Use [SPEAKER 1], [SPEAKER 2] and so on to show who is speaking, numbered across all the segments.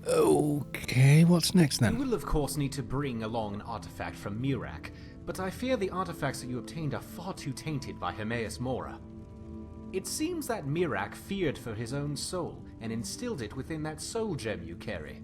[SPEAKER 1] Okay, what's next then?
[SPEAKER 2] You will of course need to bring along an artifact from Mirac, but I fear the artifacts that you obtained are far too tainted by Hermaeus Mora. It seems that Mirac feared for his own soul and instilled it within that soul gem you carry,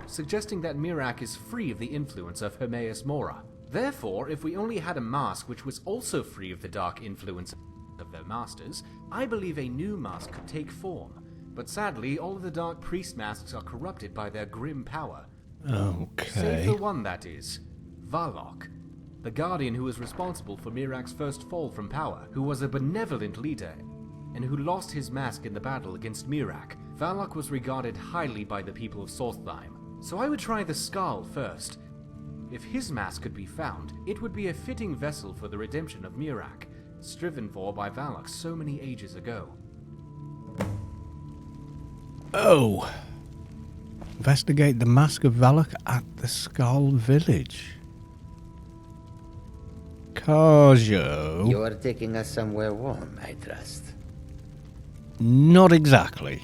[SPEAKER 2] suggesting that Mirac is free of the influence of Hermaeus Mora. Therefore, if we only had a mask which was also free of the dark influence of their masters, I believe a new mask could take form. But sadly, all of the Dark Priest masks are corrupted by their grim power.
[SPEAKER 1] Okay.
[SPEAKER 2] Save for one, that is. Varlock, the guardian who was responsible for Mirac's first fall from power, who was a benevolent leader, and who lost his mask in the battle against Mirac. Varlock was regarded highly by the people of Sorthheim, so I would try the Skull first. If his mask could be found, it would be a fitting vessel for the redemption of Mirac, striven for by Varlock so many ages ago.
[SPEAKER 1] Oh. Investigate the Mask of Valak at the Skull Village. Carjo.
[SPEAKER 3] You're taking us somewhere warm, I trust.
[SPEAKER 1] Not exactly.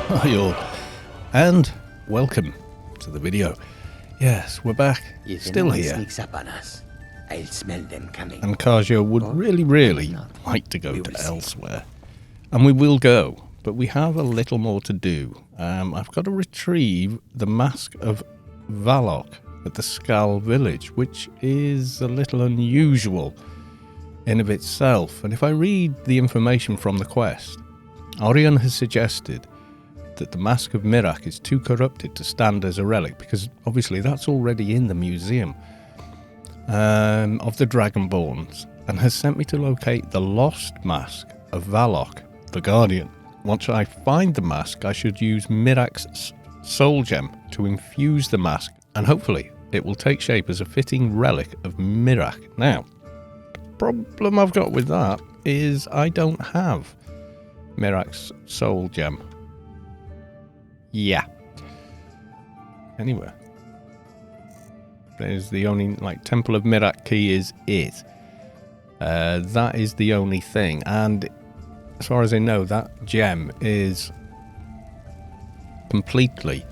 [SPEAKER 1] Hi all, and welcome to the video. Yes, we're back,
[SPEAKER 3] If
[SPEAKER 1] still
[SPEAKER 3] anyone
[SPEAKER 1] here.
[SPEAKER 3] sneaks up on us, I'll smell them coming.
[SPEAKER 1] And Carjo would really
[SPEAKER 3] not.
[SPEAKER 1] like to go
[SPEAKER 3] We
[SPEAKER 1] to
[SPEAKER 3] will see.
[SPEAKER 1] elsewhere. And we will go, but we have a little more to do. I've got to retrieve the Mask of Valok at the Skull Village, which is a little unusual in of itself. And if I read the information from the quest, Orion has suggested that the Mask of Mirac is too corrupted to stand as a relic, because obviously that's already in the museum of the Dragonborns, and has sent me to locate the lost Mask of Valok, the Guardian. Once I find the mask, I should use Mirac's soul gem to infuse the mask, and hopefully it will take shape as a fitting relic of Mirac. Now, the problem I've got with that is I don't have Mirac's soul gem. Yeah. Anyway. There's the only, Temple of Mirac key is it. That is the only thing. And as far as I know, that gem is completely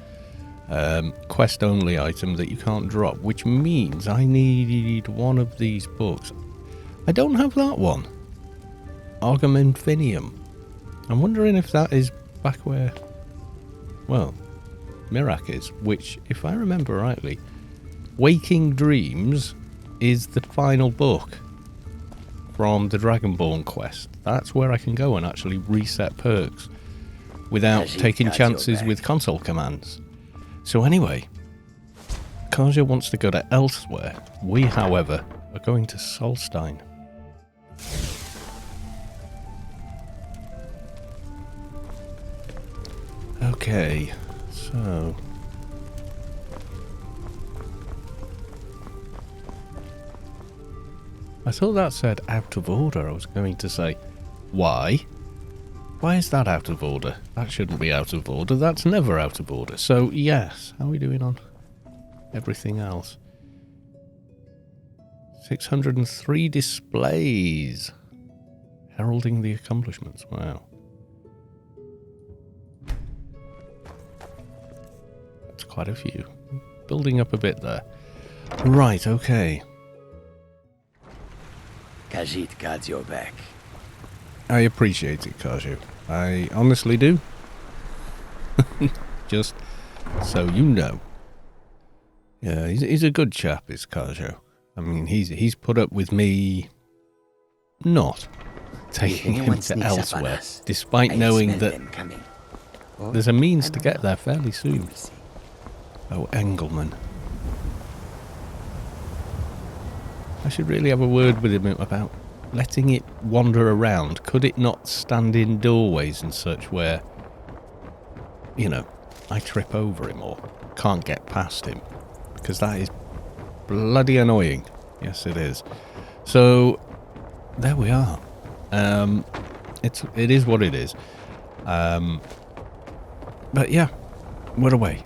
[SPEAKER 1] quest-only item that you can't drop, which means I need one of these books. I don't have that one. Argum Infinium. I'm wondering if that is back where, well, Mirac is, which, if I remember rightly, Waking Dreams is the final book from the Dragonborn quest. That's where I can go and actually reset perks without taking chances with console commands. So anyway, Karja wants to go to elsewhere. We, however, are going to Solstein. Okay, so I thought that said out of order. I was going to say, why? Why is that out of order? That shouldn't be out of order. That's never out of order. So, yes. How are we doing on everything else? 603 displays. Heralding the accomplishments. Wow. That's quite a few. Building up a bit there. Right, okay.
[SPEAKER 3] Khajiit guards your back.
[SPEAKER 1] I appreciate it, Kaju. I honestly do. Just so you know. Yeah, he's a good chap, is Kaju. I mean, he's put up with me not taking him to elsewhere, despite knowing that there's a means to get there fairly soon. Oh, Engelman. I should really have a word with him about letting it wander around. Could it not stand in doorways and such where, you know, I trip over him or can't get past him? Because that is bloody annoying. Yes, it is. So, there we are. It is what it is. But yeah, we're away.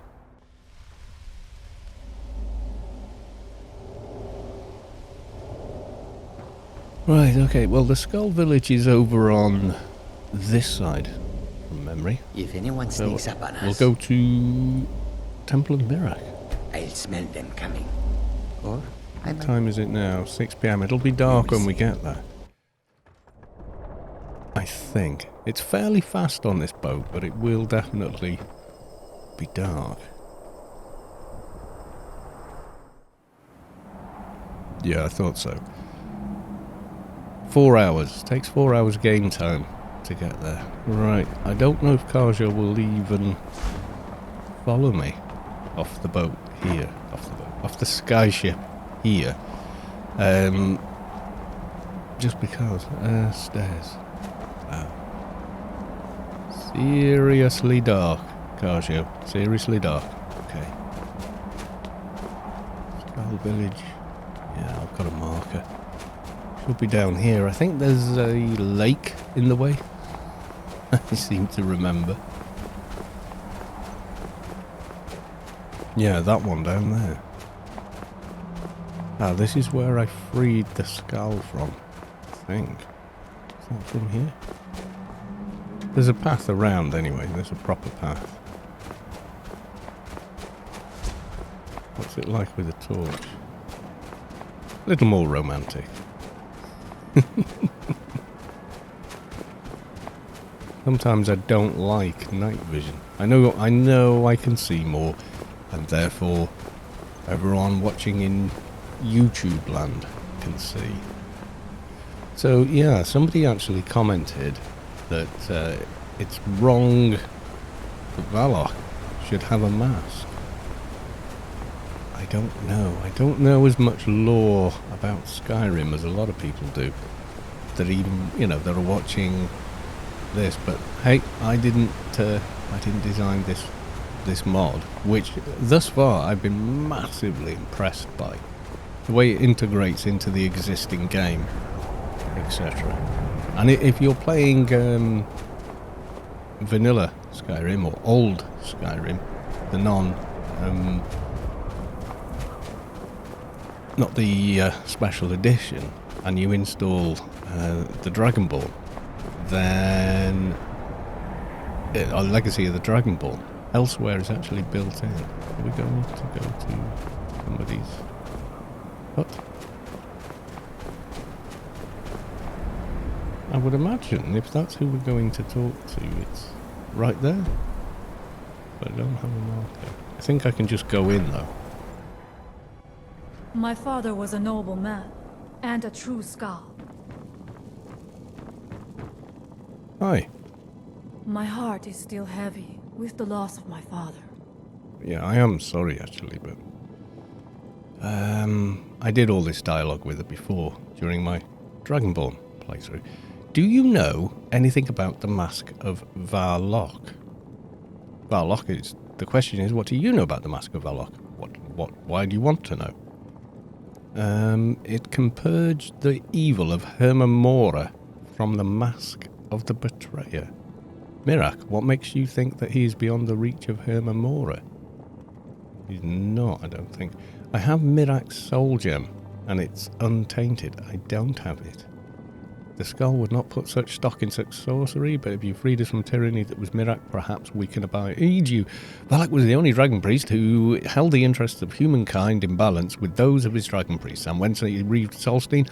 [SPEAKER 1] Right, okay, well the Skull Village is over on this side, from memory.
[SPEAKER 3] If anyone
[SPEAKER 1] So
[SPEAKER 3] sneaks up on
[SPEAKER 1] we'll
[SPEAKER 3] us,
[SPEAKER 1] go to Temple of Mirak.
[SPEAKER 3] I'll smell them coming. Or I
[SPEAKER 1] What
[SPEAKER 3] might...
[SPEAKER 1] time is it now? 6 p.m. It'll be dark when we get there. I think. It's fairly fast on this boat, but it will definitely be dark. Yeah, I thought so. 4 hours. Takes 4 hours game time to get there. Right. I don't know if Karja will even follow me off the boat here. Off the sky ship here. Just because. Stairs. Wow. Seriously dark, Karja. Seriously dark. Okay. Skull Village. Yeah, I've got a marker. Should be down here. I think there's a lake in the way. I seem to remember. Yeah, that one down there. Ah, this is where I freed the skull from, I think. Is that from here? There's a path around anyway. There's a proper path. What's it like with a torch? A little more romantic. Sometimes I don't like night vision. I know I can see more, and therefore everyone watching in YouTube land can see. So yeah, somebody actually commented that it's wrong that Valok should have a mask. I don't know. I don't know as much lore about Skyrim as a lot of people do. That even, that are watching this, but hey, I didn't design this mod, which thus far I've been massively impressed by the way it integrates into the existing game, etc. And if you're playing vanilla Skyrim or old Skyrim, the not the special edition, and you install the Dragonborn, then a Legacy of the Dragonborn elsewhere is actually built in. Are we going to go to somebody's hut? I would imagine if that's who we're going to talk to, it's right there. But I don't have a marker. I think I can just go in though.
[SPEAKER 4] My father was a noble man, and a true Skal.
[SPEAKER 1] Hi.
[SPEAKER 4] My heart is still heavy with the loss of my father.
[SPEAKER 1] Yeah, I am sorry actually, but I did all this dialogue with her before during my Dragonborn playthrough. Do you know anything about the Mask of Valok? Valok is... The question is, what do you know about the Mask of Valok? Why do you want to know? It can purge the evil of Hermamora from the Mask of the Betrayer. Mirak, what makes you think that he is beyond the reach of Hermamora? He's not, I don't think. I have Mirak's soul gem, and it's untainted. I don't have it. The skull would not put such stock in such sorcery, but if you freed us from tyranny that was Mirak, perhaps we can abide you. Valak was the only dragon priest who held the interests of humankind in balance with those of his dragon priests, and when he reached Solstein,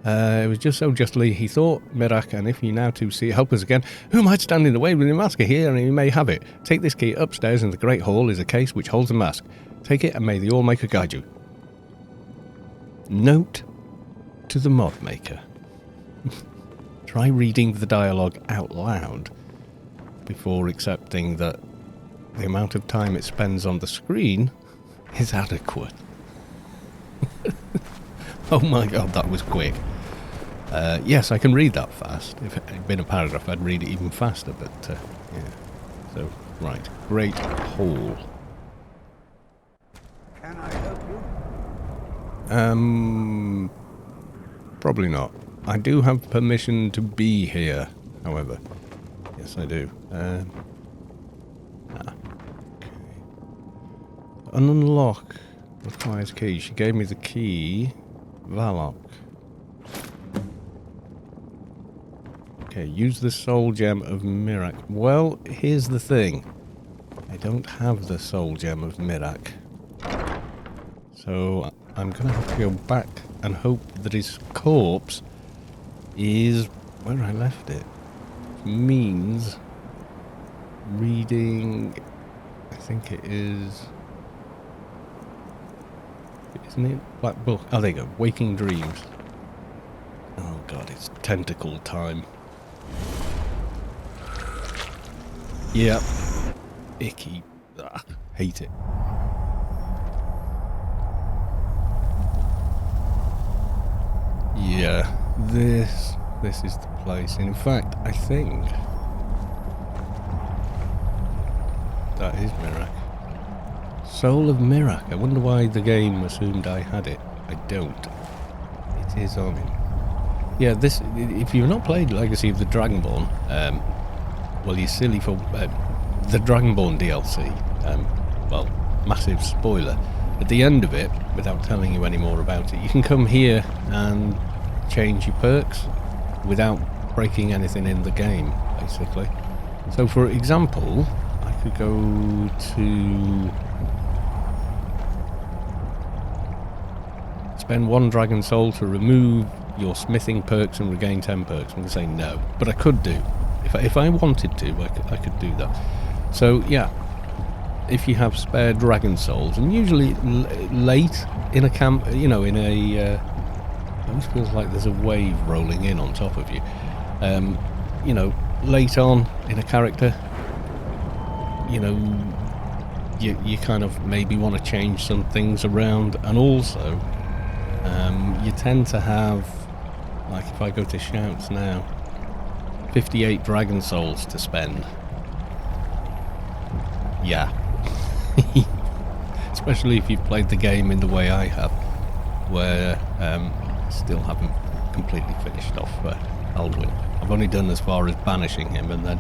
[SPEAKER 1] it was just so justly he thought, Mirak, and if you now too see help us again, who might stand in the way with the mask here, and he may have it. Take this key upstairs in the great hall is a case which holds the mask. Take it, and may the All-Maker guide you. Note to the mod maker. Try reading the dialogue out loud before accepting that the amount of time it spends on the screen is adequate. Oh my god, that was quick. Yes, I can read that fast. If it had been a paragraph, I'd read it even faster, but yeah. So, right. Great Hall.
[SPEAKER 5] Can I help you?
[SPEAKER 1] Probably not. I do have permission to be here, however. Yes, I do. Okay. Unlock requires key. She gave me the key. Valok. Okay, use the soul gem of Mirak. Well, here's the thing. I don't have the soul gem of Mirak. So I'm going to have to go back and hope that his corpse is where I left it. Which means reading... I think it is... Isn't it? Black Book. Oh, there you go. Waking Dreams. Oh god, it's tentacle time. Yep. Icky. Ugh, hate it. Yeah, this is the place. In fact, I think that is Mirak. Soul of Mirak. I wonder why the game assumed I had it. I don't. It is on it. Yeah, this. If you've not played Legacy of the Dragonborn, well, you're silly for the Dragonborn DLC. Well, massive spoiler. At the end of it, without telling you any more about it, you can come here and change your perks without breaking anything in the game, basically. So, for example, I could go to spend 1 dragon soul to remove your smithing perks and regain 10 perks. I'm going to say no, but I could do. If I wanted to, I could do that. So, yeah. If you have spare dragon souls, and usually late in a camp, you know, in a, it always feels like there's a wave rolling in on top of you. You know, late on in a character, you know, you kind of maybe want to change some things around, and also, you tend to have, like if I go to shouts now, 58 dragon souls to spend. Yeah. Especially if you've played the game in the way I have, where I still haven't completely finished off Alduin. I've only done as far as banishing him, and then,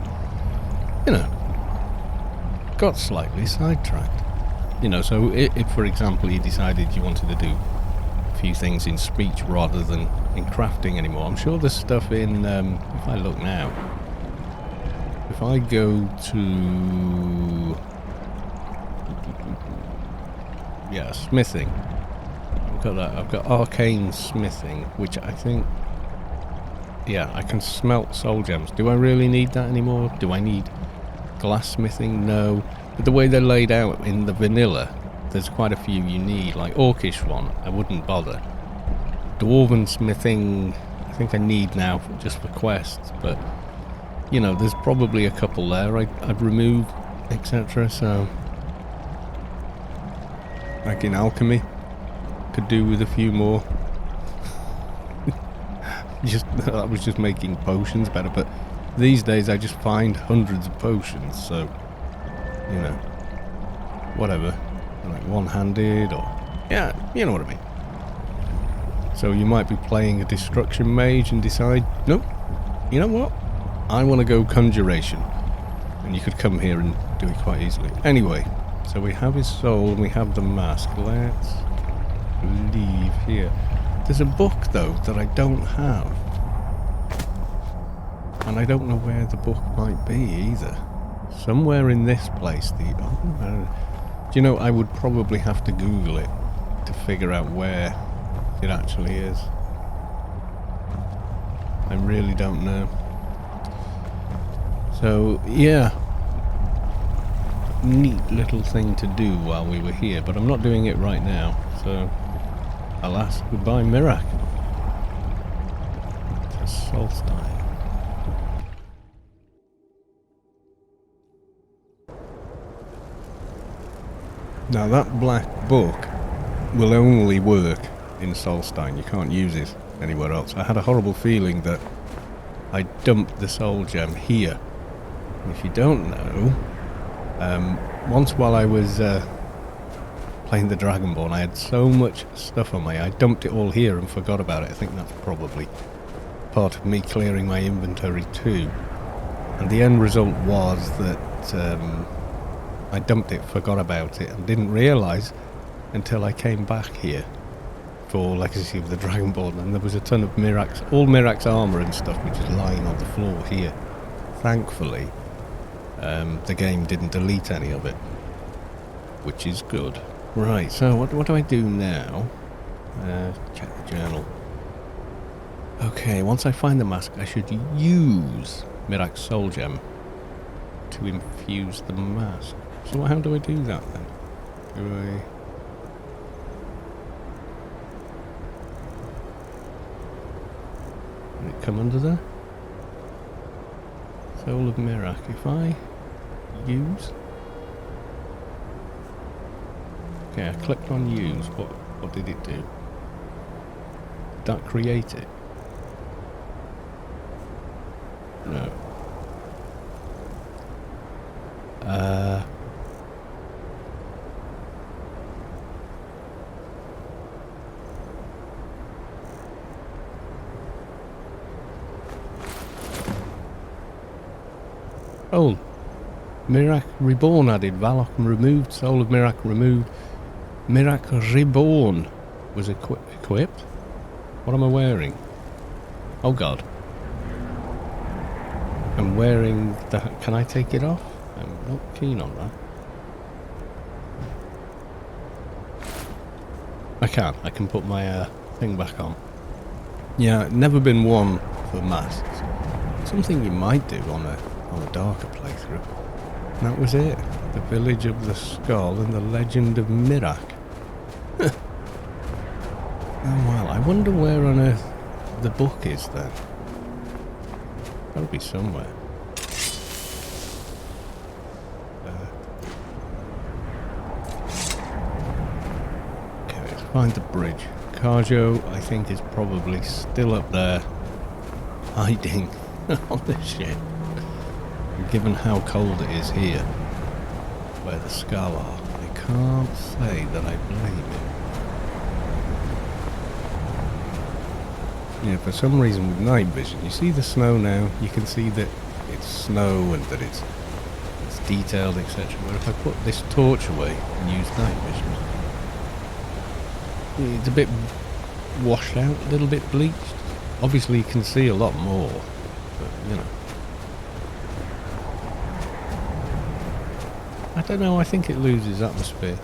[SPEAKER 1] you know, got slightly sidetracked. You know, so if for example you decided you wanted to do a few things in speech rather than in crafting anymore, I'm sure there's stuff in, if I look now, if I go to... yeah, smithing. I've got that. I've got arcane smithing, which I think, yeah, I can smelt soul gems. Do I really need that anymore? Do I need glass smithing? No. But the way they're laid out in the vanilla, there's quite a few you need. Like Orcish one, I wouldn't bother. Dwarven smithing, I think I need now just for quests. But you know, there's probably a couple there I'd remove, etc. So. Like in alchemy, could do with a few more. I was just making potions better, but these days I just find hundreds of potions, so you know, whatever. Like one-handed, or yeah, you know what I mean. So you might be playing a destruction mage and decide, nope, you know what? I want to go conjuration, and you could come here and do it quite easily. Anyway. So we have his soul and we have the mask. Let's leave here. There's a book though that I don't have. And I don't know where the book might be either. Somewhere in this place. Do you know, I would probably have to Google it to figure out where it actually is. I really don't know. So, yeah. Neat little thing to do while we were here, but I'm not doing it right now, so alas, goodbye Mirak to Solstein. Now that black book will only work in Solstein. You can't use it anywhere else. I had a horrible feeling that I dumped the soul gem here. And if you don't know, once while I was playing the Dragonborn, I had so much stuff on me, I dumped it all here and forgot about it. I think that's probably part of me clearing my inventory too. And the end result was that I dumped it, forgot about it, and didn't realise until I came back here for Legacy of the Dragonborn, and there was a ton of all Mirak's armour and stuff which is lying on the floor here. Thankfully, the game didn't delete any of it, which is good. Right, so what do I do now? Check the journal. Okay, once I find the mask, I should use Mirak's soul gem to infuse the mask. So how do I do that then? Do it come under there? Soul of Mirak. If I use... Okay, I clicked on use. What did it do? Did that create it? No. Oh, Mirak Reborn added, Valok removed, Soul of Mirak removed. Mirak Reborn was equipped? What am I wearing? Oh god. I'm wearing the... Can I take it off? I'm not keen on that. I can. I can put my thing back on. Yeah, never been one for masks. Something you might do on a darker playthrough. And that was it. The Village of the Skull and the Legend of Mirak. Oh well, I wonder where on earth the book is then. Gotta be somewhere. Okay, let's find the bridge. Carjo, I think, is probably still up there, hiding on the ship. And given how cold it is here, where the skull are, I can't say that I blame him. Yeah, for some reason with night vision, you see the snow now, you can see that it's snow and that it's detailed, etc. But if I put this torch away and use night vision, it's a bit washed out, a little bit bleached. Obviously you can see a lot more, but you know. I don't know, I think it loses atmosphere.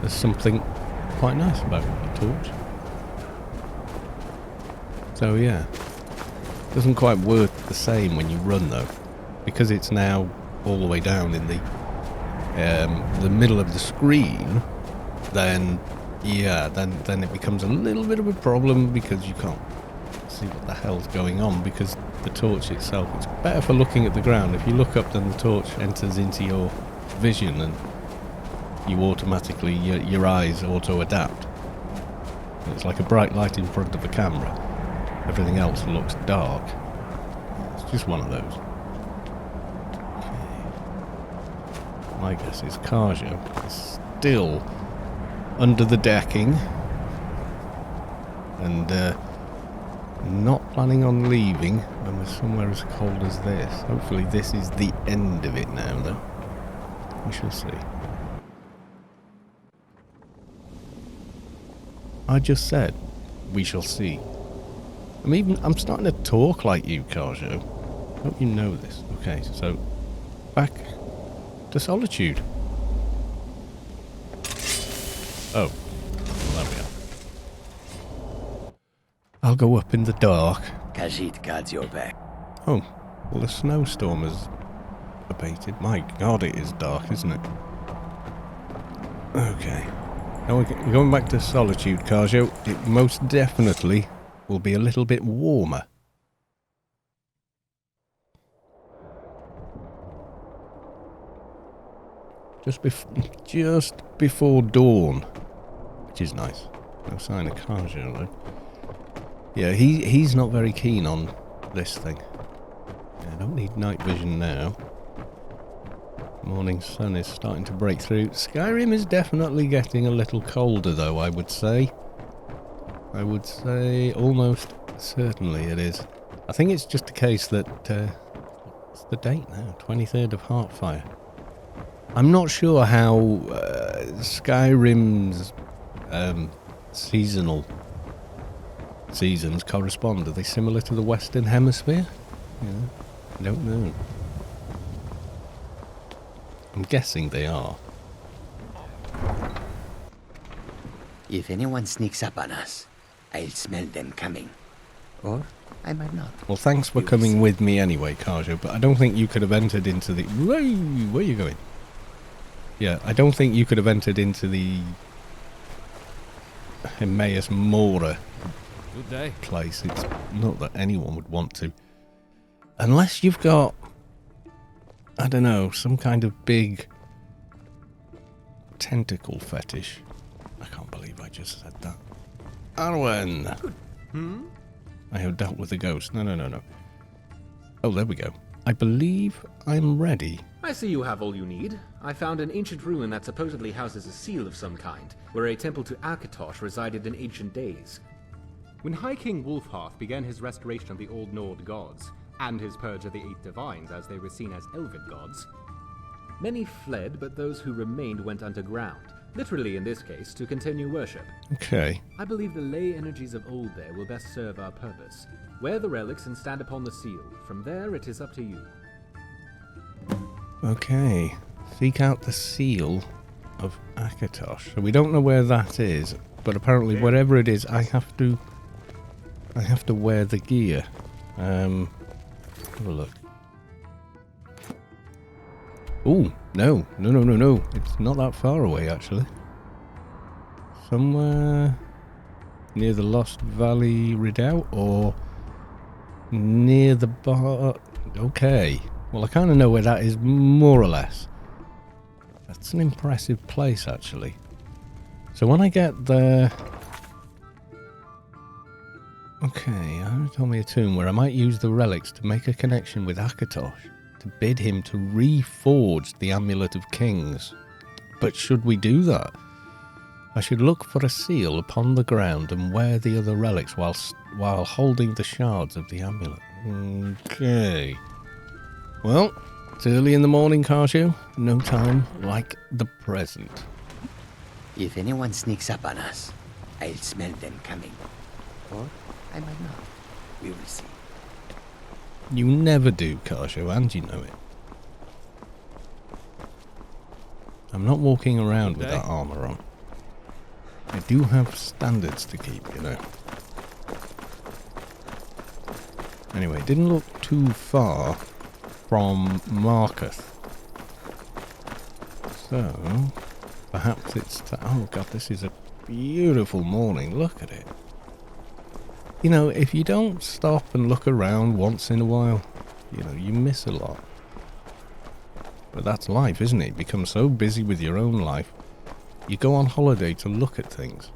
[SPEAKER 1] There's something quite nice about the torch. So yeah, doesn't quite work the same when you run though, because it's now all the way down in the middle of the screen. Then yeah, then it becomes a little bit of a problem because you can't see what the hell's going on because the torch itself. It's better for looking at the ground. If you look up, then the torch enters into your vision and you automatically, your eyes auto-adapt. It's like a bright light in front of a camera. Everything else looks dark. It's just one of those. Okay. My guess is Carjo is still under the decking and not planning on leaving when we're somewhere as cold as this. Hopefully this is the end of it now though. We shall see. I just said, we shall see. I'm starting to talk like you, Carjo. Hope you know this. Okay, so back to Solitude. Oh, well, there we are. I'll go up in the dark.
[SPEAKER 3] Khajiit guards your back.
[SPEAKER 1] Oh, well the snowstorm has abated. My god, it is dark, isn't it? Okay. Now we're going back to Solitude, Carjo. It most definitely will be a little bit warmer. Just before dawn, which is nice. No sign of Carjo though. Yeah, he's not very keen on this thing. Yeah, I don't need night vision now. Morning sun is starting to break through. Skyrim is definitely getting a little colder though, I would say. I would say almost certainly it is. I think it's just a case that, it's the date now, 23rd of Heartfire. I'm not sure how Skyrim's seasonal seasons correspond. Are they similar to the Western Hemisphere? Yeah, I don't know. I'm guessing they are.
[SPEAKER 3] If anyone sneaks up on us, I'll smell them coming. Or I might not.
[SPEAKER 1] Well, thanks for coming with me anyway, Karjo, but I don't think you could have entered into the... Where are you going? Yeah, I don't think you could have entered into the Mbps Mora
[SPEAKER 5] Good day.
[SPEAKER 1] place. It's not that anyone would want to. Unless you've got, I don't know, some kind of big tentacle fetish. I can't believe I just said that. Arwen! I have dealt with the ghost. No. Oh, there we go. I believe I'm ready.
[SPEAKER 2] I see you have all you need. I found an ancient ruin that supposedly houses a seal of some kind, where a temple to Akatosh resided in ancient days.
[SPEAKER 6] When High King Wulfharth began his restoration of the Old Nord gods, and his purge of the Eight Divines as they were seen as elven gods, many fled, but those who remained went underground, literally in this case, to continue worship.
[SPEAKER 1] Okay.
[SPEAKER 2] I believe the ley energies of old there will best serve our purpose. Wear the relics and stand upon the seal. From there, it is up to you.
[SPEAKER 1] Okay. Seek out the seal of Akatosh. So we don't know where that is, but apparently wherever it is, I have to wear the gear. Have a look. Oh, no. It's not that far away, actually. Somewhere near the Lost Valley Redoubt, or near the bar. Okay. Well, I kind of know where that is, more or less. That's an impressive place, actually. So when I get there... Okay, I told me a tomb where I might use the relics to make a connection with Akatosh, to bid him to reforge the Amulet of Kings. But should we do that? I should look for a seal upon the ground and wear the other relics while holding the shards of the amulet. Okay. Well, it's early in the morning, Karshu. No time like the present.
[SPEAKER 3] If anyone sneaks up on us, I'll smell them coming. Or I might not. We will see.
[SPEAKER 1] You never do, Karshu, and you know it. I'm not walking around with that armor on. I do have standards to keep, you know. Anyway, it didn't look too far from Marketh. So, perhaps it's... Oh god, this is a beautiful morning. Look at it. You know, if you don't stop and look around once in a while, you know, you miss a lot. But that's life, isn't it? You become so busy with your own life, you go on holiday to look at things,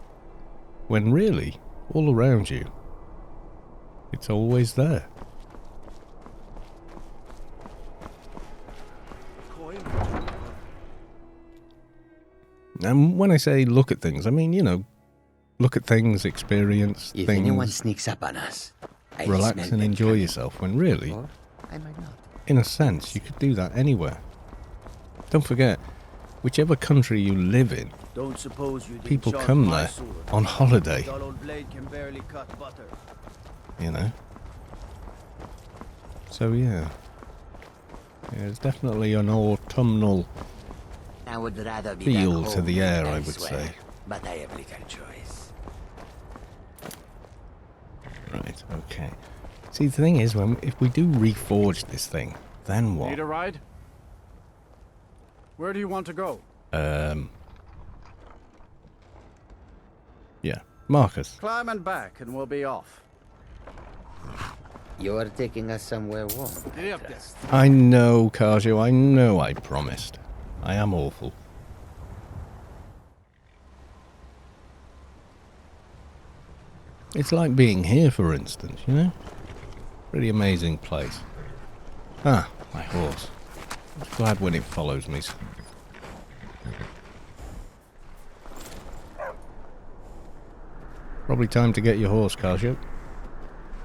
[SPEAKER 1] when really, all around you, it's always there. And when I say look at things, I mean, you know, look at things, experience
[SPEAKER 3] If
[SPEAKER 1] things,
[SPEAKER 3] anyone sneaks up on us, I'll
[SPEAKER 1] relax
[SPEAKER 3] smell
[SPEAKER 1] and
[SPEAKER 3] them
[SPEAKER 1] enjoy
[SPEAKER 3] coming.
[SPEAKER 1] yourself, when really,
[SPEAKER 3] Or I might not.
[SPEAKER 1] in a sense, you could do that anywhere. Don't forget, whichever country you live in,
[SPEAKER 7] Don't suppose you didn't
[SPEAKER 1] people
[SPEAKER 7] sharpen
[SPEAKER 1] come
[SPEAKER 7] my
[SPEAKER 1] there
[SPEAKER 7] sword.
[SPEAKER 1] on holiday,
[SPEAKER 7] Dull old blade can barely cut butter.
[SPEAKER 1] you know. So yeah, it's definitely an autumnal
[SPEAKER 3] I would rather be
[SPEAKER 1] feel
[SPEAKER 3] back
[SPEAKER 1] to the
[SPEAKER 3] home
[SPEAKER 1] air,
[SPEAKER 3] than
[SPEAKER 1] I would
[SPEAKER 3] elsewhere,
[SPEAKER 1] say.
[SPEAKER 3] But I have little choice.
[SPEAKER 1] Right, okay. See, the thing is, if we do reforge this thing, then what?
[SPEAKER 8] Need a ride? Where do you want to go?
[SPEAKER 1] Yeah, Marcus.
[SPEAKER 8] Climb and back, and we'll be off.
[SPEAKER 3] You're taking us somewhere warm.
[SPEAKER 8] Giddy up there.
[SPEAKER 1] I know, Karju, I know I promised. I am awful. It's like being here, for instance, you know? Pretty amazing place. Ah, my horse. I'm glad when it follows me. Probably time to get your horse, Karju.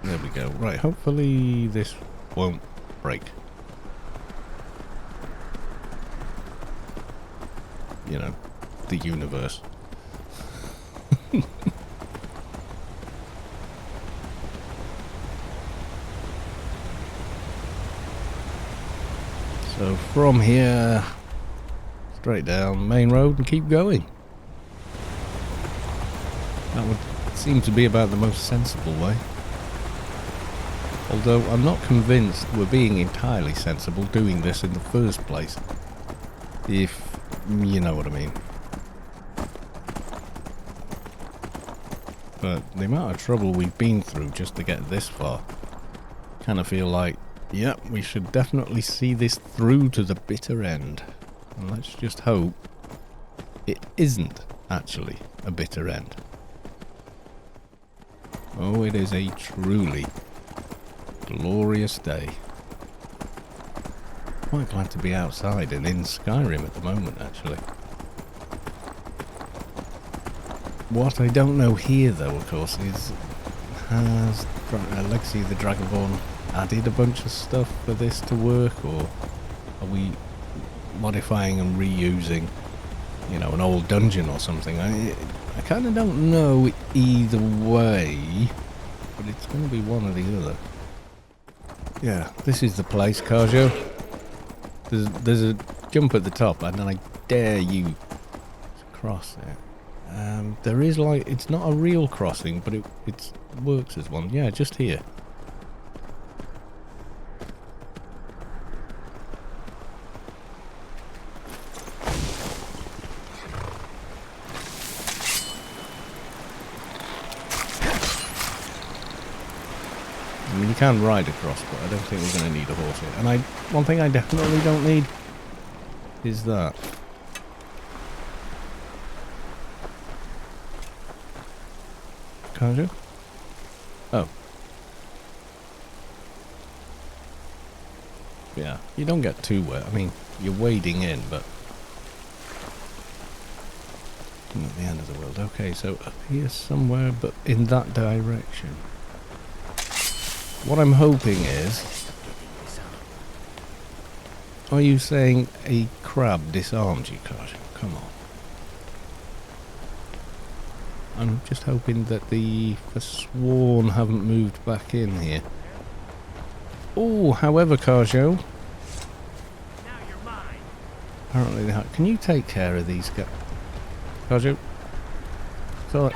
[SPEAKER 1] There we go. Right, hopefully this won't break. you know, the universe. So from here, straight down main road and keep going. That would seem to be about the most sensible way. Although I'm not convinced we're being entirely sensible doing this in the first place. If you know what I mean. But the amount of trouble we've been through just to get this far, kind of feel like, yep, we should definitely see this through to the bitter end. And let's just hope it isn't actually a bitter end. Oh, it is a truly glorious day. Quite glad to be outside and in Skyrim at the moment, actually. What I don't know here, though, of course, is has Legacy of the Dragonborn added a bunch of stuff for this to work, or are we modifying and reusing, you know, an old dungeon or something? I kind of don't know either way, but it's going to be one or the other. Yeah, this is the place, Carjo. There's a jump at the top, and I dare you to cross it. There is, like, it's not a real crossing, but it works as one. Yeah, just here. I mean, you can ride across, but I don't think we're going to need a horse here. And one thing I definitely don't need is that. Can't you? Oh. Yeah, you don't get too wet. I mean, you're wading in, but not the end of the world. Okay, so up here somewhere, but in that direction. What I'm hoping is... Are you saying a crab disarmed you, Carjo? Come on. I'm just hoping that the Forsworn haven't moved back in here. Oh, however, Carjo... Apparently they have... Can you take care of these guys? Carjo? Sorry.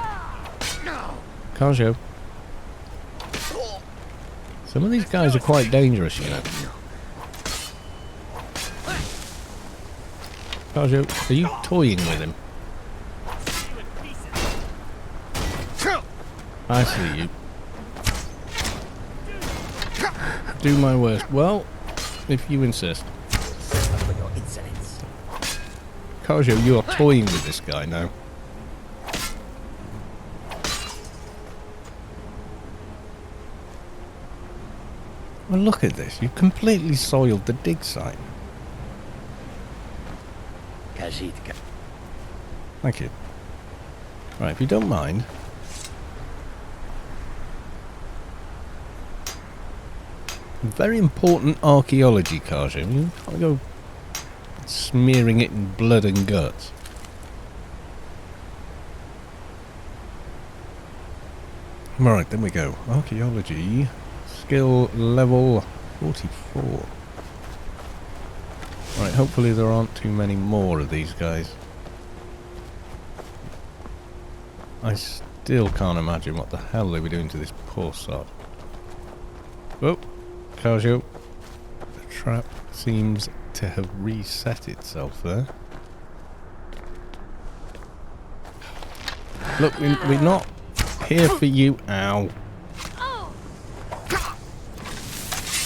[SPEAKER 1] Carjo? Some of these guys are quite dangerous, you know. Carjo, are you toying with him? I see you. Do my worst. Well, if you insist. Carjo, you are toying with this guy now. Well, look at this. You've completely soiled the dig site. Thank you. Right, if you don't mind. Very important archaeology, Carjo. You can't go smearing it in blood and guts. Right, then we go. Archaeology. Skill level 44. Right, hopefully there aren't too many more of these guys. I still can't imagine what the hell they were doing to this poor sod. Oh, Carjo. The trap seems to have reset itself there. Look, we're not here for you. Ow. Oh,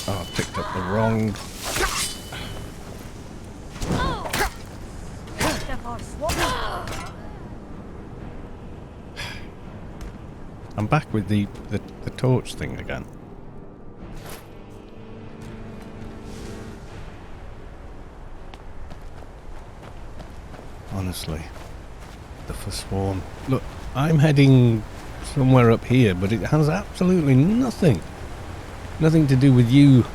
[SPEAKER 1] I picked up the wrong... I'm back with the torch thing again. Honestly. The Forsworn. Look, I'm heading somewhere up here, but it has absolutely nothing to do with you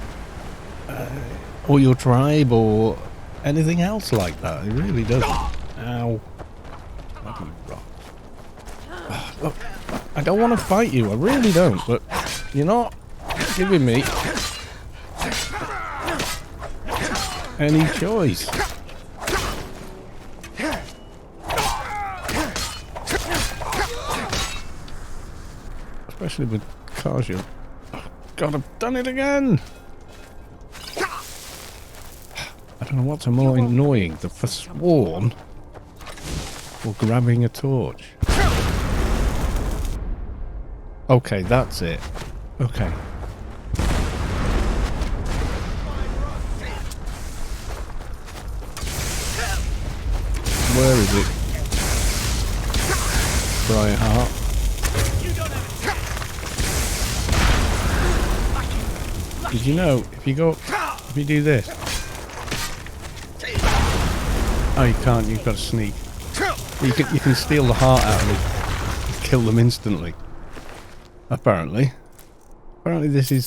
[SPEAKER 1] or your tribe or anything else like that. It really doesn't. Ow. Bloody rock. Look, I don't want to fight you, I really don't, but you're not giving me any choice. Especially with Kaja. Oh, God, I've done it again! I don't know what's more annoying, the Forsworn or grabbing a torch. Okay, that's it. Okay. Where is it? Briarheart. Did you know if you go, if you do this? Oh, you can't. You've got to sneak. You can steal the heart out of them and kill them instantly. Apparently, this is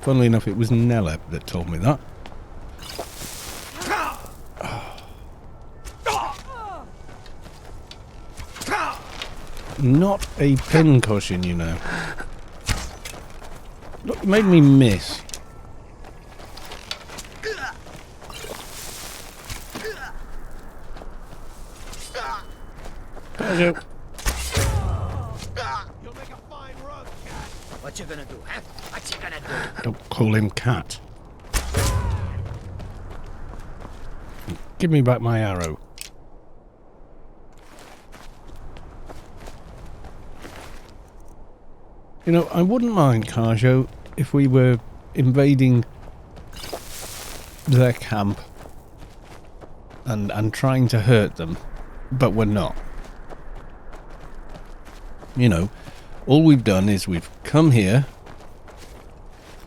[SPEAKER 1] Funnily enough, it was Neleb that told me that. Not a pincushion, you know. Look, it made me miss. There
[SPEAKER 7] You'll make a fine rug, cat. What you gonna do, huh? What you gonna do?
[SPEAKER 1] Don't call him cat. Give me back my arrow. You know, I wouldn't mind, Kajo, if we were invading their camp and trying to hurt them, but we're not. You know, all we've done is we've come here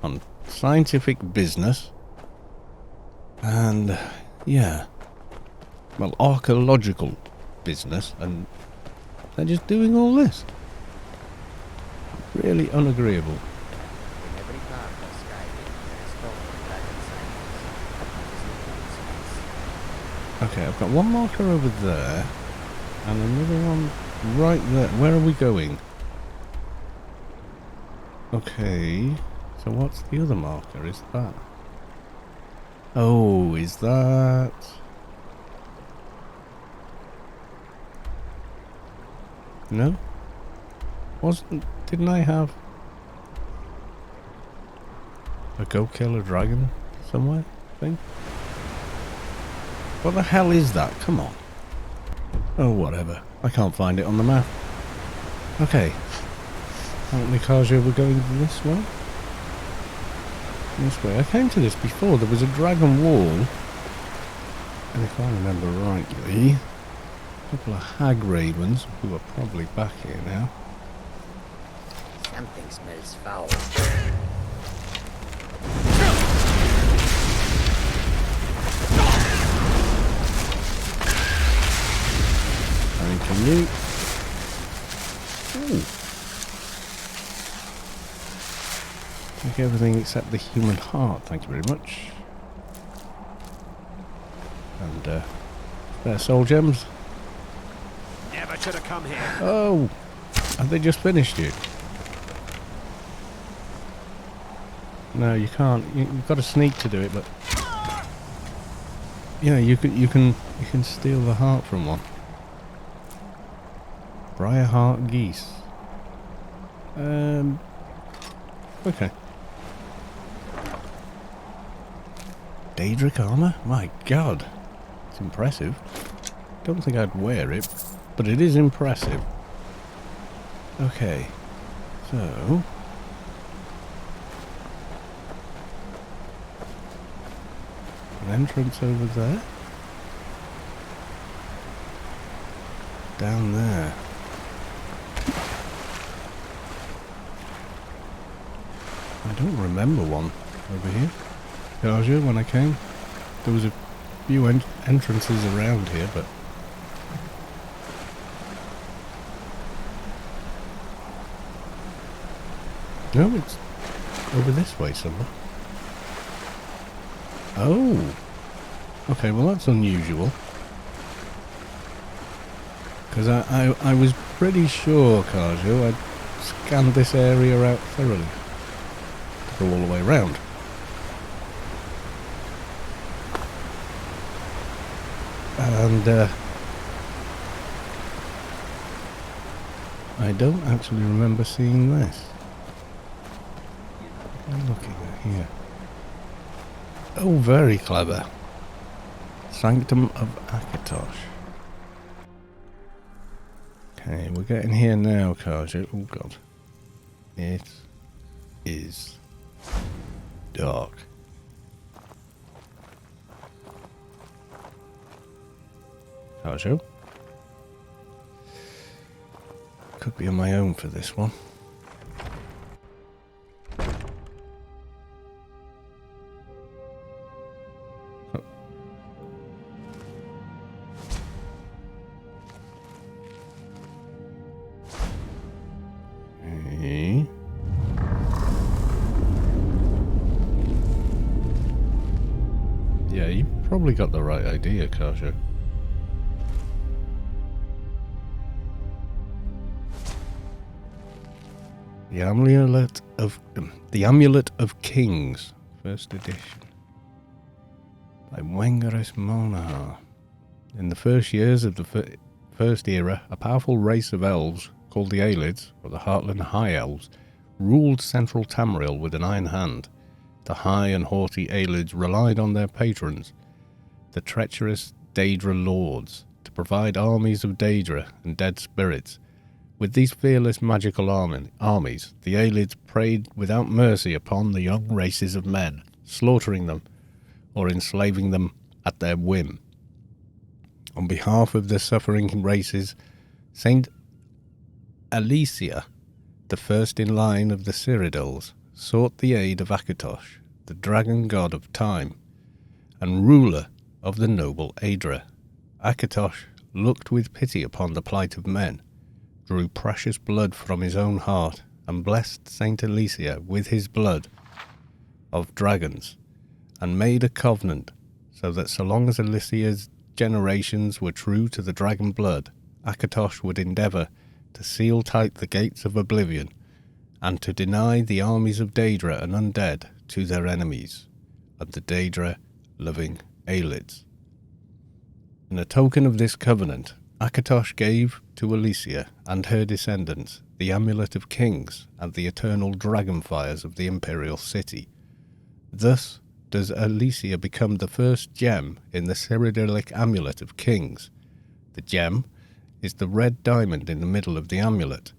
[SPEAKER 1] on scientific business and, yeah, well, archaeological business, and they're just doing all this. Really unagreeable.
[SPEAKER 3] In every part of Skyrim, there is hope for dragon science.
[SPEAKER 1] Okay, I've got one marker over there and another one right there. Where are we going? Okay, so what's the other marker? Is that? Oh, is that? No? Didn't I have a go kill a dragon somewhere thing? What the hell is that? Come on. Oh, whatever. I can't find it on the map. Okay. Apparently Kaja we're going this way. This way. I came to this before. There was a dragon wall. And if I remember rightly, a couple of hag ravens who are probably back here now.
[SPEAKER 3] Something smells foul.
[SPEAKER 1] Can you? Ooh. Take everything except the human heart, thank you very much. And spare soul gems.
[SPEAKER 7] Never should have come here.
[SPEAKER 1] Oh, have they just finished it? No, you can't. You've got to sneak to do it, but yeah, you can steal the heart from one. Briarheart geese. Okay. Daedric armor? My god. It's impressive. Don't think I'd wear it, but it is impressive. Okay. So... an entrance over there. Down there. I don't remember one over here. Kaja, when I came, there was a few entrances around here, but... no, it's over this way somewhere. Oh! Okay, well that's unusual. Because I was pretty sure, Kaju, I'd scanned this area out thoroughly. To go all the way around. And, I don't actually remember seeing this. What am I looking at here? Oh, very clever. Sanctum of Akatosh. Okay, we're getting here now, Kaju. Oh god. It is dark. Kaju? Could be on my own for this one. Okay. Yeah, you probably got the right idea, Kaju. The Amulet of Kings, first edition, by Wengerus Monahar. In the first years of the First Era, a powerful race of elves called the Aelids, or the Heartland High Elves, ruled central Tamriel with an iron hand. The high and haughty Aelids relied on their patrons, the treacherous Daedra lords, to provide armies of Daedra and dead spirits. With these fearless magical armies, the Aelids preyed without mercy upon the young races of men, slaughtering them or enslaving them at their whim. On behalf of the suffering races, Saint Alicia, the first in line of the Cyrodiils, sought the aid of Akatosh, the dragon god of time, and ruler of the noble Aedra. Akatosh looked with pity upon the plight of men, drew precious blood from his own heart, and blessed Saint Alicia with his blood of dragons, and made a covenant, so that so long as Alicia's generations were true to the dragon blood, Akatosh would endeavour to seal tight the gates of oblivion, and to deny the armies of Daedra and undead to their enemies, and the Daedra-loving Aelids. In a token of this covenant, Akatosh gave to Alicia and her descendants the Amulet of Kings and the eternal dragon fires of the imperial city. Thus does Alicia become the first gem in the Cyrodiilic Amulet of Kings. The gem is the red diamond in the middle of the amulet.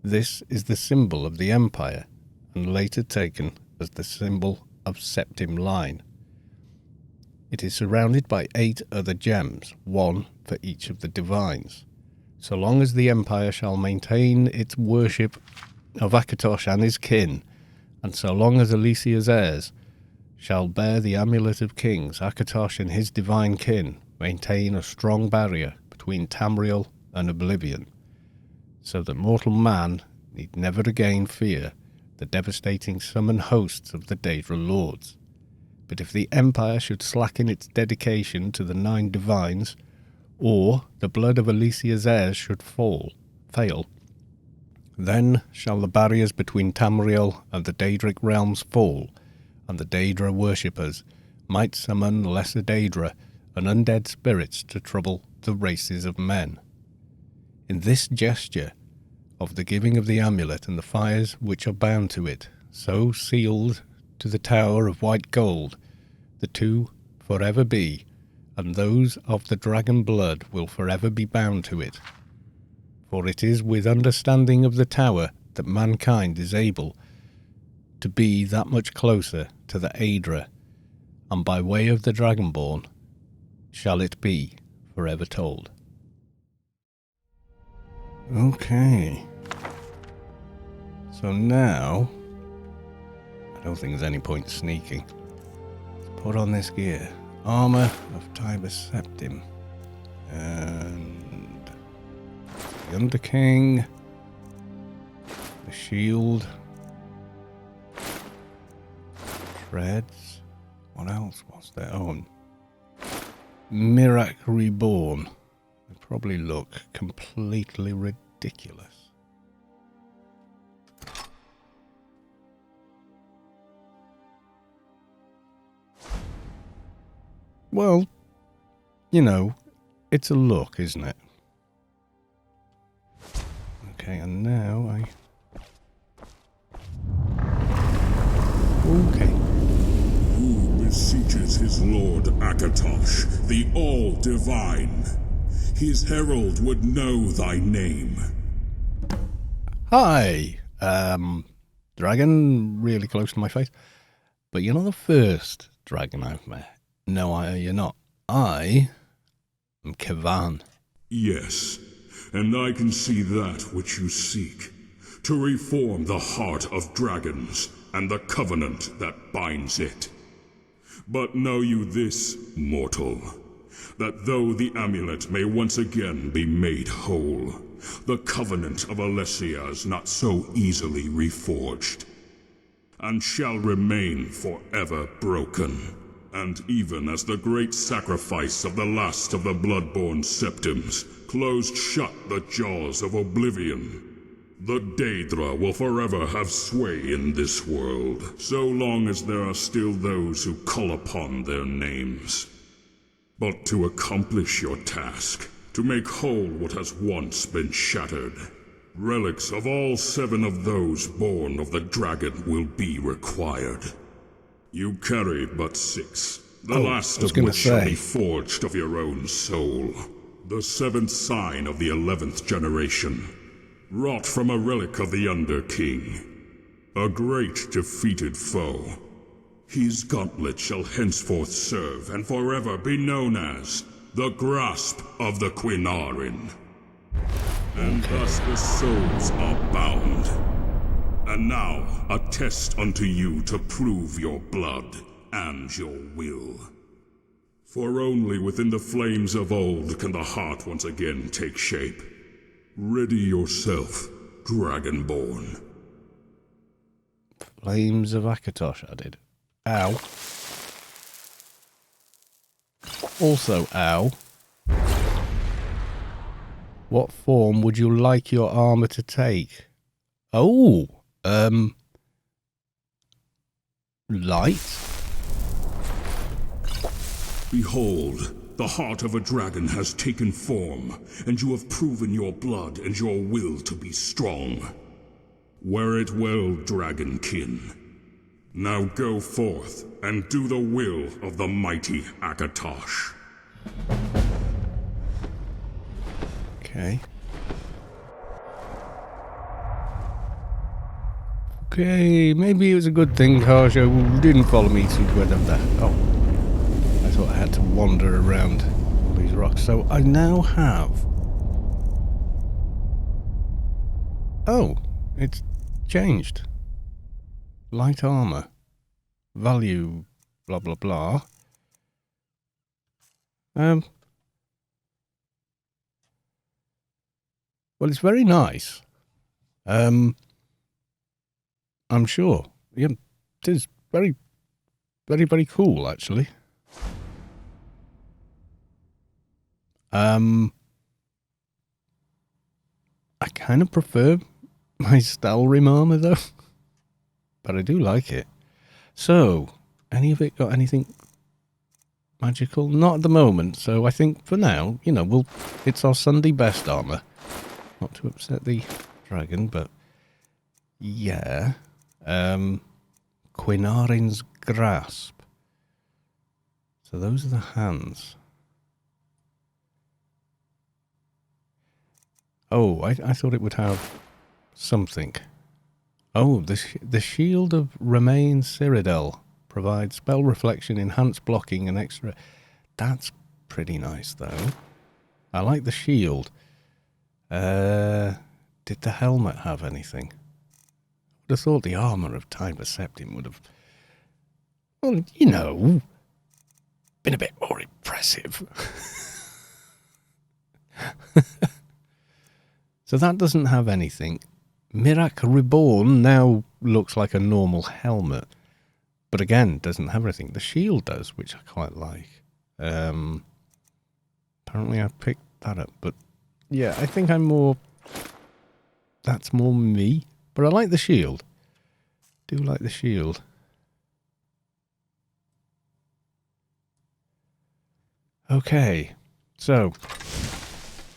[SPEAKER 1] This is the symbol of the Empire, and later taken as the symbol of Septim Line. It is surrounded by 8 other gems, 1 for each of the divines. So long as the Empire shall maintain its worship of Akatosh and his kin, and so long as Alicia's heirs shall bear the Amulet of Kings, Akatosh and his divine kin maintain a strong barrier between Tamriel and oblivion, so that mortal man need never again fear the devastating summoned hosts of the Daedra lords. But if the Empire should slacken its dedication to the 9 divines, or the blood of Alicia's heirs should fail, then shall the barriers between Tamriel and the Daedric realms fall, and the Daedra worshippers might summon lesser Daedra and undead spirits to trouble the races of men. In this gesture of the giving of the amulet and the fires which are bound to it, so sealed to the tower of white gold, the two forever be, and those of the dragon blood will forever be bound to it. For it is with understanding of the tower that mankind is able to be that much closer to the Aedra, and by way of the Dragonborn shall it be forever told. Okay. So now, I don't think there's any point sneaking. Let's put on this gear. Armour of Tibus Septim. And the Underking. The shield. treads. What else was there? Oh, and Mirak Reborn. They probably look completely ridiculous. Well, you know, it's a look, isn't it? Okay, and now I... Okay.
[SPEAKER 5] Who beseeches his lord Akatosh, the all-divine? His herald would know thy name.
[SPEAKER 1] Hi! Dragon really close to my face. But you're not the first dragon I've met. No, you're not. I am Kevan.
[SPEAKER 5] Yes, and I can see that which you seek. To reform the heart of dragons and the covenant that binds it. But know you this, mortal, that though the amulet may once again be made whole, the covenant of Alessia is not so easily reforged, and shall remain forever broken. And even as the great sacrifice of the last of the bloodborne septims closed shut the jaws of oblivion, the Daedra will forever have sway in this world, so long as there are still those who call upon their names. But to accomplish your task, to make whole what has once been shattered, relics of all 7 of those born of the dragon will be required. You carry but 6, the last of which shall be forged of your own soul. The 7th sign of the 11th generation, wrought from a relic of the Underking, a great defeated foe. His gauntlet shall henceforth serve and forever be known as the Grasp of the Quinarin. And thus the souls are bound. And now, a test unto you to prove your blood and your will. For only within the flames of old can the heart once again take shape. Ready yourself, Dragonborn.
[SPEAKER 1] Flames of Akatosh, I did. Ow. Also, ow. What form would you like your armor to take? Oh, Lite?
[SPEAKER 5] Behold, the heart of a dragon has taken form, and you have proven your blood and your will to be strong. Wear it well, dragonkin. Now go forth and do the will of the mighty Akatosh.
[SPEAKER 1] Okay. Okay, maybe it was a good thing Harsha didn't follow me to where that. Oh, I thought I had to wander around all these rocks. So I now have... Oh, it's changed. Light armor. Value, blah, blah, blah. Well, it's very nice. I'm sure. Yeah, it is very, very, very cool, actually. I kind of prefer my Stalrim armor, though. But I do like it. So, any of it got anything magical? Not at the moment. So I think for now, you know, it's our Sunday best armor. Not to upset the dragon, but yeah. Quinarin's Grasp. So those are the hands. Oh, I thought it would have something. Oh, the Shield of Remain Cyrodiil provides spell reflection, enhanced blocking, and extra. That's pretty nice, though. I like the shield. Did the helmet have anything? I would have thought the armor of Tiber Septim would have, well, you know, been a bit more impressive. So that doesn't have anything. Mirak Reborn now looks like a normal helmet. But again, doesn't have everything. The shield does, which I quite like. Apparently I picked that up, but yeah, I think I'm more... That's more me. But I like the shield. Do like the shield. Okay, so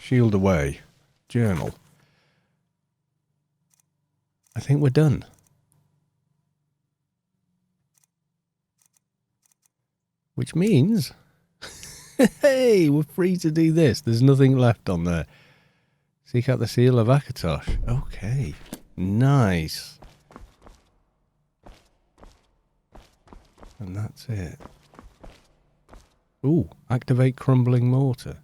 [SPEAKER 1] shield away. Journal. I think we're done. Which means, hey, we're free to do this. There's nothing left on there. Seek out the seal of Akatosh. Okay, nice. And that's it. Ooh, activate crumbling mortar.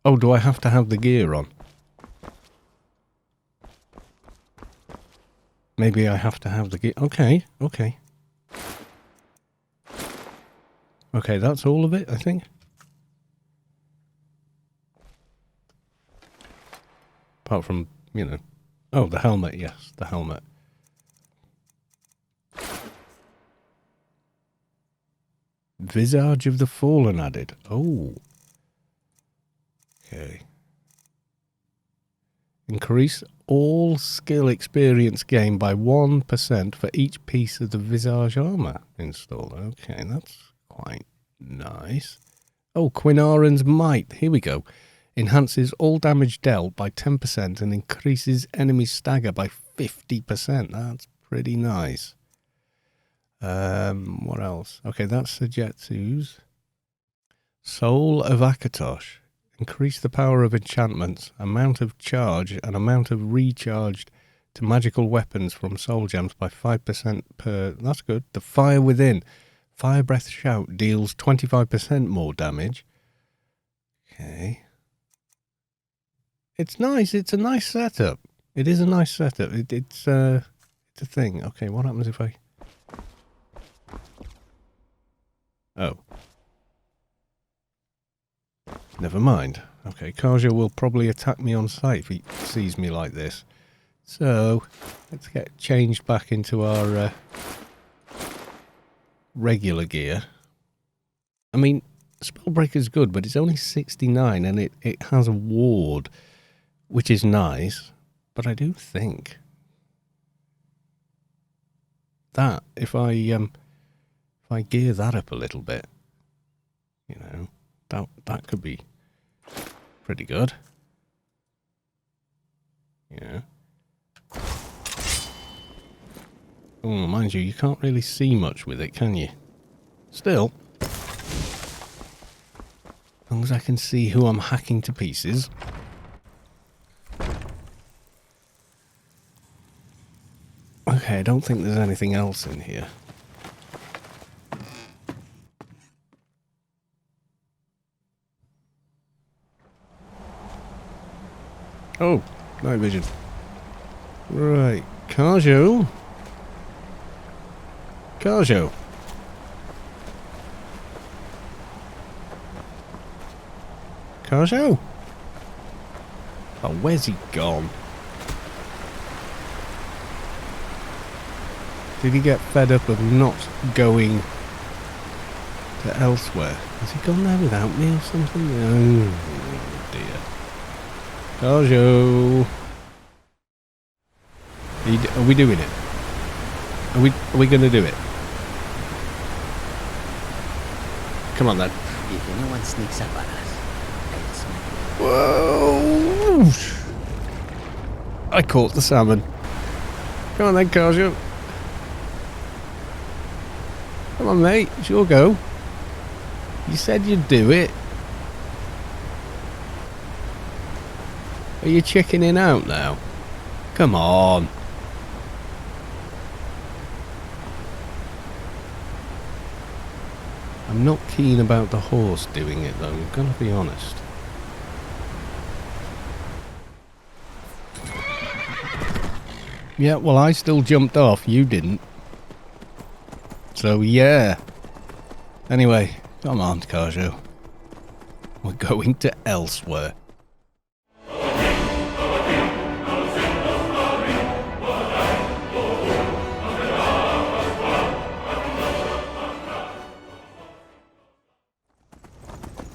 [SPEAKER 1] Oh, do I have to have the gear on? Maybe I have to have the gear. Okay, okay. Okay, that's all of it, I think. Apart from, you know... Oh, the helmet, yes, the helmet. Visage of the Fallen added. Oh. Okay. Increase all skill experience gained by 1% for each piece of the Visage armor installed. Okay, that's quite nice. Oh, Quinaran's Might. Here we go. Enhances all damage dealt by 10% and increases enemy stagger by 50%. That's pretty nice. What else? Okay, that's Sujetsu's. Soul of Akatosh. Increase the power of enchantments, amount of charge, and amount of recharged to magical weapons from soul gems by 5% per... That's good. The Fire Within. Fire Breath Shout deals 25% more damage. Okay. It's nice. It's a nice setup. It is a nice setup. It's a thing. Okay, what happens if I... Oh. Never mind. Okay, Kaja will probably attack me on sight if he sees me like this. So, let's get changed back into our regular gear. I mean, Spellbreaker's good, but it's only 69 and it has a ward, which is nice. But I do think that if I gear that up a little bit, you know, that could be pretty good. Yeah. Oh, mind you, you can't really see much with it, can you? Still, as long as I can see who I'm hacking to pieces. Okay, I don't think there's anything else in here. Oh, night vision. Right, Kajo. Kajo. Kajo? Oh, where's he gone? Did he get fed up of not going to elsewhere? Has he gone there without me or something? Oh dear. Kajo. Are we doing it? Are we going to do it? Come on then.
[SPEAKER 3] If anyone sneaks up on us, I'll smack them.
[SPEAKER 1] Whoa! I caught the salmon. Come on then, Kajo. Come on, mate. It's your go. You said you'd do it. Are you chickening out now? Come on. I'm not keen about the horse doing it though, I'm gonna be honest. Yeah, well I still jumped off, you didn't. So yeah. Anyway, come on, Kajo. We're going to elsewhere.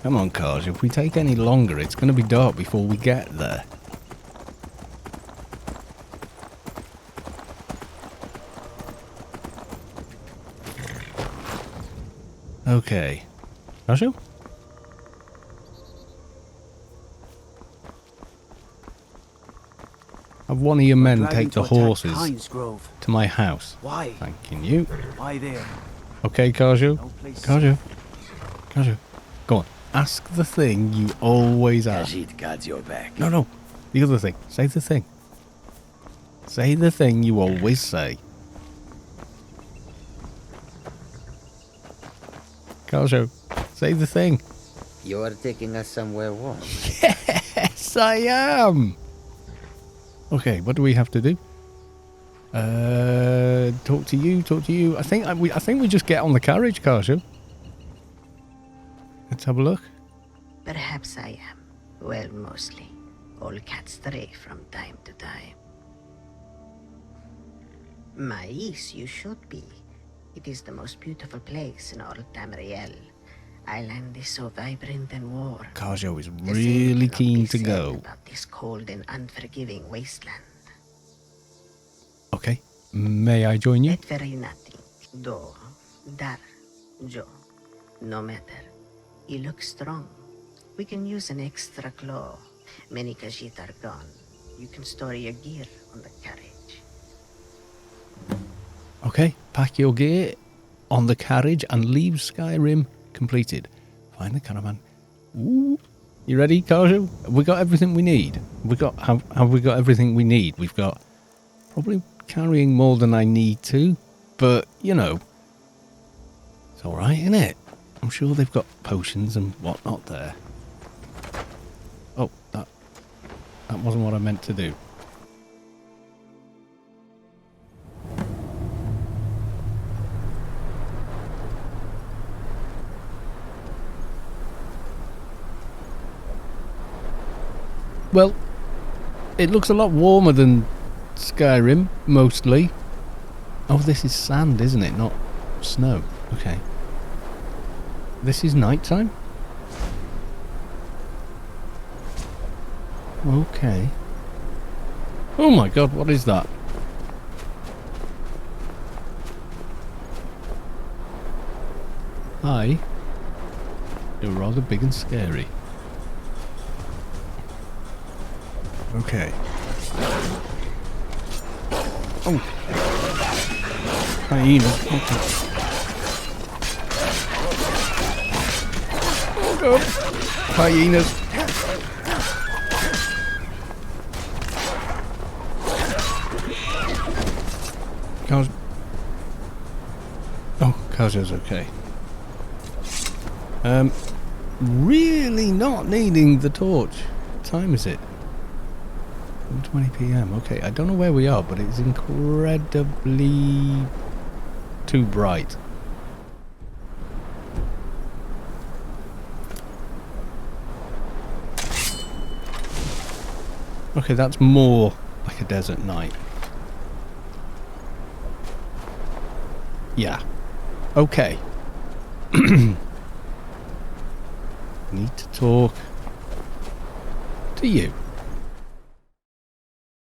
[SPEAKER 1] Come on, Kaj. If we take any longer, it's going to be dark before we get there. Okay. Kashu? Have one of your men take the horses to my house.
[SPEAKER 8] Why?
[SPEAKER 1] Thanking you.
[SPEAKER 8] Why there?
[SPEAKER 1] Okay, Kashu.
[SPEAKER 8] No place.
[SPEAKER 1] Kashu. Go on. Ask the thing you always ask.
[SPEAKER 3] Khajiit guards your back.
[SPEAKER 1] No. The other thing. Say the thing. Say the thing you always say. Kashu. Say the thing.
[SPEAKER 3] You're taking us somewhere warm.
[SPEAKER 1] Yes, I am. Okay, what do we have to do? Talk to you. I think we just get on the carriage, Kashu. Let's have a look.
[SPEAKER 9] Perhaps I am. Well, mostly. All cats stray from time to time. Mais, you should be. It is the most beautiful place in all Tamriel. Island is so vibrant and warm.
[SPEAKER 1] Kashu is
[SPEAKER 9] The same
[SPEAKER 1] really
[SPEAKER 9] cannot
[SPEAKER 1] keen
[SPEAKER 9] be
[SPEAKER 1] to
[SPEAKER 9] said
[SPEAKER 1] go.
[SPEAKER 9] about this cold and unforgiving wasteland.
[SPEAKER 1] Okay, may I join you?
[SPEAKER 9] That very nothing. Do, dar, jo. No matter. You look strong. We can use an extra claw. Many Khajiit are gone. You can store your gear on the carriage.
[SPEAKER 1] Okay, pack your gear on the carriage and leave Skyrim completed. Find the caravan. Ooh. You ready, Kashu? Have we got everything we need? Have we got everything we need? We've got probably carrying more than I need to, but you know, it's all right, isn't it? I'm sure they've got potions and whatnot there. Oh, that wasn't what I meant to do. Well, it looks a lot warmer than Skyrim, mostly. Oh, this is sand, isn't it? Not snow. Okay. This is nighttime? Okay. Oh my god, what is that? Hi. You're rather big and scary. Okay. Oh. Hyenas. Okay. Oh god. Hyenas. Kaja's okay. Really not needing the torch. What time is it? 1:20 PM. Okay, I don't know where we are, but it's incredibly too bright. Okay, that's more like a desert night. Yeah. Okay. Need to talk to you.